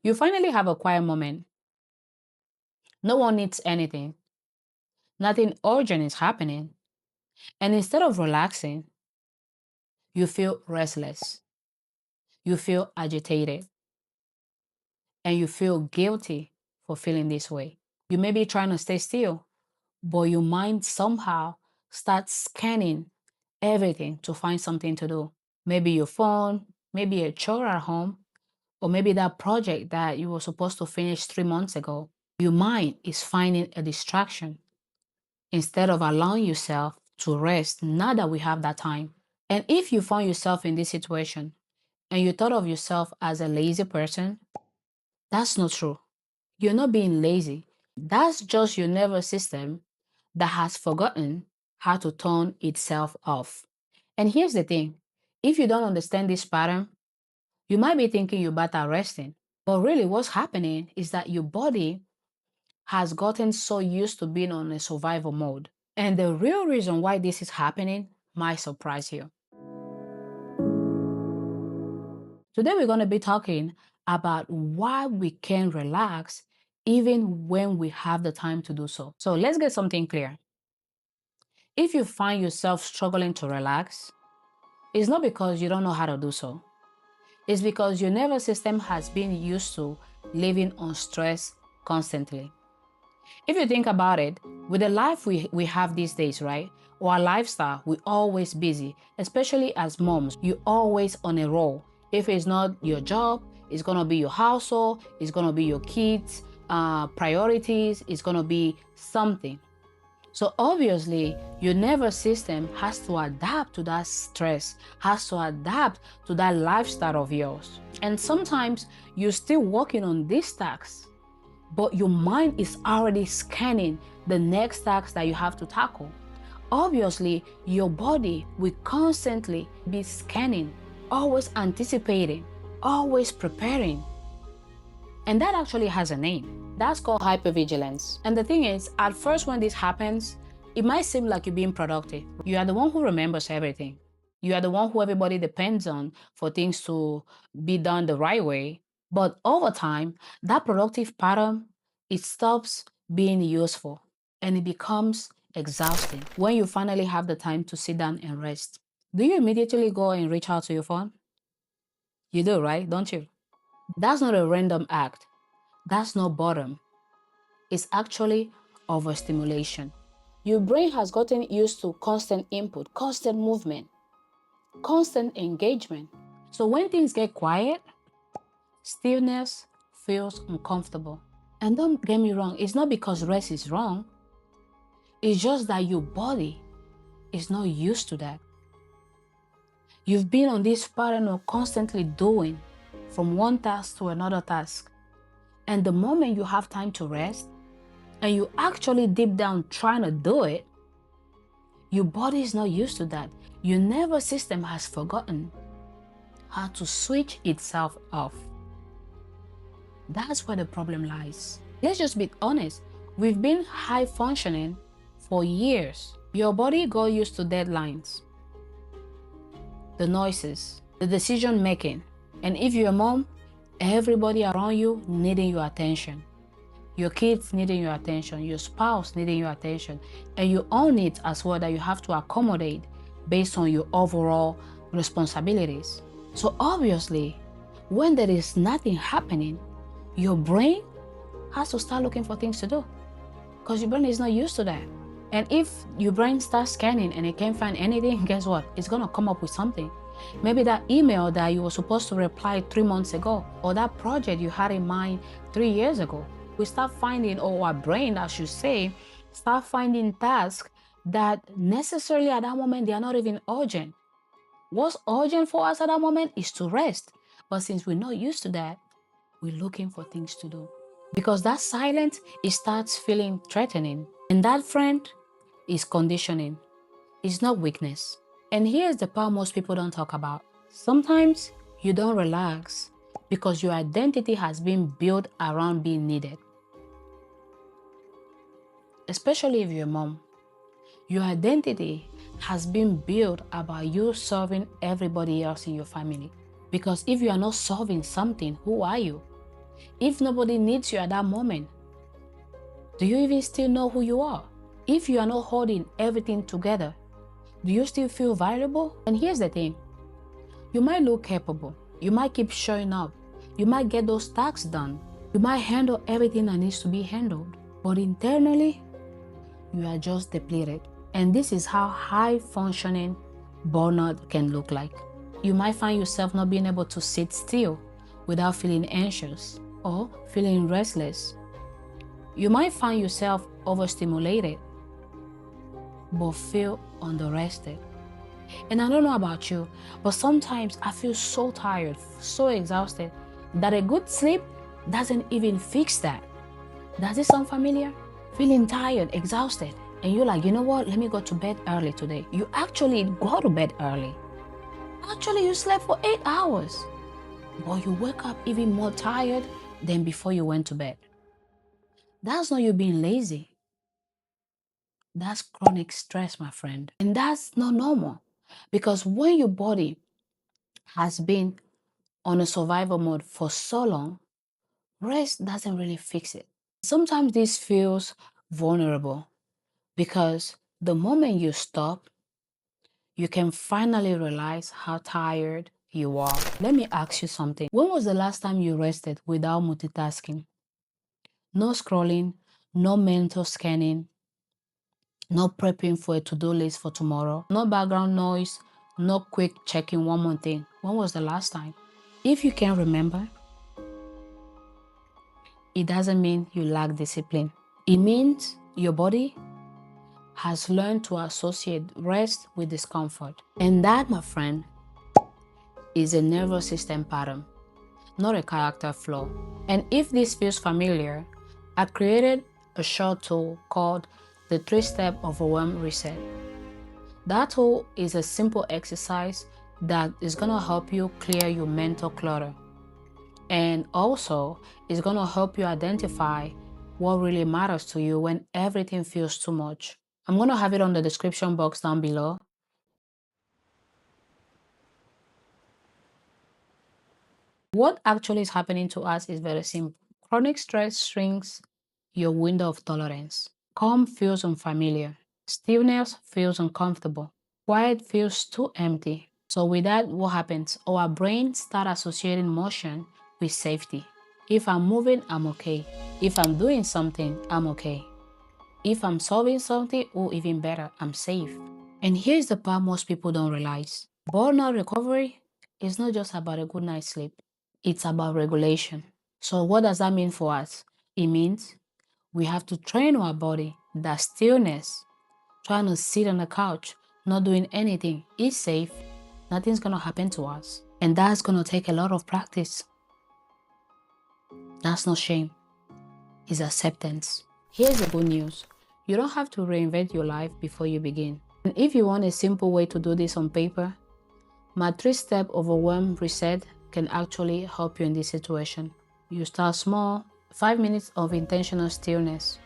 You finally have a quiet moment. No one needs anything. Nothing urgent is happening. And instead of relaxing, you feel restless. You feel agitated. And you feel guilty for feeling this way. You may be trying to stay still, but your mind somehow starts scanning everything to find something to do. Maybe your phone, maybe a chore at home, or maybe that project that you were supposed to finish 3 months ago. Your mind is finding a distraction instead of allowing yourself to rest now that we have that time. And if you find yourself in this situation and you thought of yourself as a lazy person, that's not true. You're not being lazy. That's just your nervous system that has forgotten how to turn itself off. And here's the thing, if you don't understand this pattern, you might be thinking you're better resting. But really, what's happening is that your body has gotten so used to being on a survival mode. And the real reason why this is happening might surprise you. Today, we're going to be talking about why we can relax even when we have the time to do so. So let's get something clear. If you find yourself struggling to relax, it's not because you don't know how to do so. It's because your nervous system has been used to living on stress constantly. If you think about it, with the life we have these days, right? Or our lifestyle, we're always busy, especially as moms. You're always on a roll. If it's not your job, it's gonna be your household, it's gonna be your kids' priorities, it's gonna be something. So obviously, your nervous system has to adapt to that stress, has to adapt to that lifestyle of yours. And sometimes you're still working on these tasks, but your mind is already scanning the next task that you have to tackle. Obviously, your body will constantly be scanning, always anticipating, always preparing. And that actually has a name. That's called hypervigilance. And the thing is, at first when this happens, it might seem like you're being productive. You are the one who remembers everything. You are the one who everybody depends on for things to be done the right way. But over time, that productive pattern, it stops being useful and it becomes exhausting when you finally have the time to sit down and rest. Do you immediately go and reach out to your phone? You do, right? Don't you? That's not a random act. That's not boredom. It's actually overstimulation. Your brain has gotten used to constant input, constant movement, constant engagement. So when things get quiet, stillness feels uncomfortable. And don't get me wrong, it's not because rest is wrong. It's just that your body is not used to that. You've been on this pattern of constantly doing from one task to another task. And the moment you have time to rest, and you actually deep down trying to do it, your body is not used to that. Your nervous system has forgotten how to switch itself off. That's where the problem lies. Let's just be honest. We've been high functioning for years. Your body got used to deadlines, the noises, the decision making. And if you're a mom, everybody around you needing your attention. Your kids needing your attention, your spouse needing your attention, and your own needs as well that you have to accommodate based on your overall responsibilities. So obviously, when there is nothing happening, your brain has to start looking for things to do because your brain is not used to that. And if your brain starts scanning and it can't find anything, guess what? It's gonna come up with something. Maybe that email that you were supposed to reply 3 months ago, or that project you had in mind 3 years ago. We start finding, or our brain, I should say, start finding tasks that necessarily at that moment, they are not even urgent. What's urgent for us at that moment is to rest. But since we're not used to that, we're looking for things to do. Because that silence, it starts feeling threatening. And that, friend, is conditioning. It's not weakness. And here's the part most people don't talk about. Sometimes you don't relax because your identity has been built around being needed. Especially if you're a mom. Your identity has been built about you serving everybody else in your family. Because if you are not solving something, who are you? If nobody needs you at that moment, do you even still know who you are? If you are not holding everything together, do you still feel valuable? And here's the thing, you might look capable, you might keep showing up, you might get those tasks done, you might handle everything that needs to be handled, but internally, you are just depleted. And this is how high functioning burnout can look like. You might find yourself not being able to sit still without feeling anxious or feeling restless. You might find yourself overstimulated but feel underrested. And I don't know about you, but sometimes I feel so tired, so exhausted, that a good sleep doesn't even fix that. Does it sound familiar? Feeling tired, exhausted, and you're like, you know what, let me go to bed early today. You actually go to bed early. Actually, you slept for 8 hours, but you wake up even more tired than before you went to bed. That's not you being lazy. That's chronic stress, my friend. And that's not normal, because when your body has been on a survival mode for so long, rest doesn't really fix it. Sometimes this feels vulnerable because the moment you stop, you can finally realize how tired you are. Let me ask you something. When was the last time you rested without multitasking? No scrolling, no mental scanning, no prepping for a to-do list for tomorrow, no background noise, no quick checking one more thing. When was the last time? If you can remember, it doesn't mean you lack discipline. It means your body has learned to associate rest with discomfort. And that, my friend, is a nervous system pattern, not a character flaw. And if this feels familiar, I created a short tool called the 3-step overwhelm reset. That tool is a simple exercise that is going to help you clear your mental clutter. And also, it's going to help you identify what really matters to you when everything feels too much. I'm going to have it on the description box down below. What actually is happening to us is very simple. Chronic stress shrinks your window of tolerance. Calm feels unfamiliar. Stillness feels uncomfortable. Quiet feels too empty. So with that, what happens? Our brains start associating motion with safety. If I'm moving, I'm okay. If I'm doing something, I'm okay. If I'm solving something, or even better, I'm safe. And here's the part most people don't realize. Burnout recovery is not just about a good night's sleep. It's about regulation. So what does that mean for us? It means we have to train our body that stillness, trying to sit on the couch, not doing anything, is safe. Nothing's going to happen to us. And that's going to take a lot of practice. That's not shame. It's acceptance. Here's the good news. You don't have to reinvent your life before you begin. And if you want a simple way to do this on paper, my 3-step overwhelm reset can actually help you in this situation. You start small, 5 minutes of intentional stillness.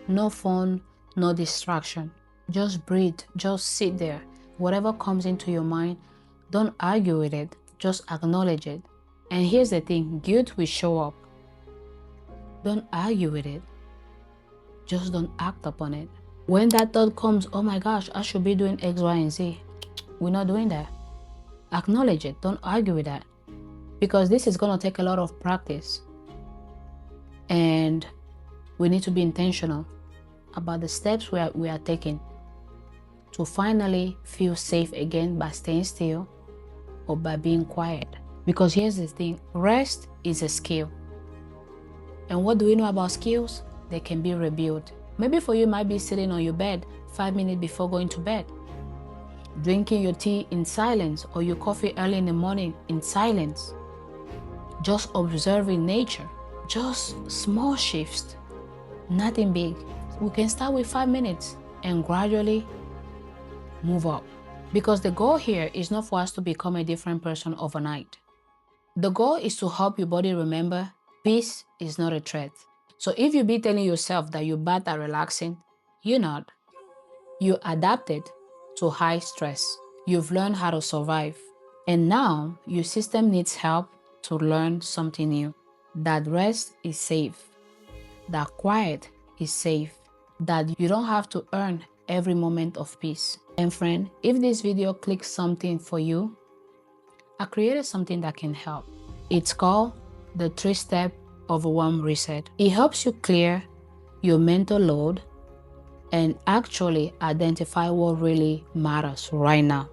No phone, no distraction. Just breathe, just sit there. Whatever comes into your mind, don't argue with it, just acknowledge it. And here's the thing, guilt will show up. Don't argue with it. Just don't act upon it. When that thought comes, oh my gosh, I should be doing X, Y, and Z. We're not doing that. Acknowledge it. Don't argue with that. Because this is going to take a lot of practice. And we need to be intentional about the steps we are taking to finally feel safe again by staying still or by being quiet. Because here's the thing, rest is a skill. And what do we know about skills? They can be rebuilt. Maybe for you, it might be sitting on your bed 5 minutes before going to bed, drinking your tea in silence or your coffee early in the morning in silence, just observing nature, just small shifts, nothing big. We can start with 5 minutes and gradually move up. Because the goal here is not for us to become a different person overnight. The goal is to help your body remember peace is not a threat. So if you be telling yourself that you're bad at relaxing, you're not. You adapted to high stress. You've learned how to survive. And now your system needs help to learn something new. that rest is safe, that quiet is safe, that you don't have to earn every moment of peace. And friend, if this video clicks something for you, I created something that can help. It's called the 3-step overwhelm reset. It helps you clear your mental load and actually identify what really matters right now.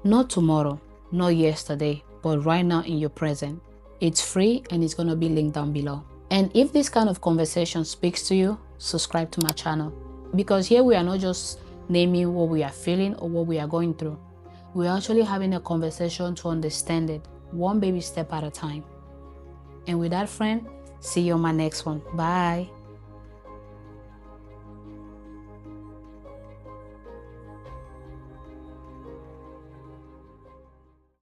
Not tomorrow, not yesterday, but right now in your present. It's free and it's gonna be linked down below. And if this kind of conversation speaks to you, subscribe to my channel. Because here we are not just naming what we are feeling or what we are going through. We're actually having a conversation to understand it, one baby step at a time. And with that, friend, see you on my next one. Bye.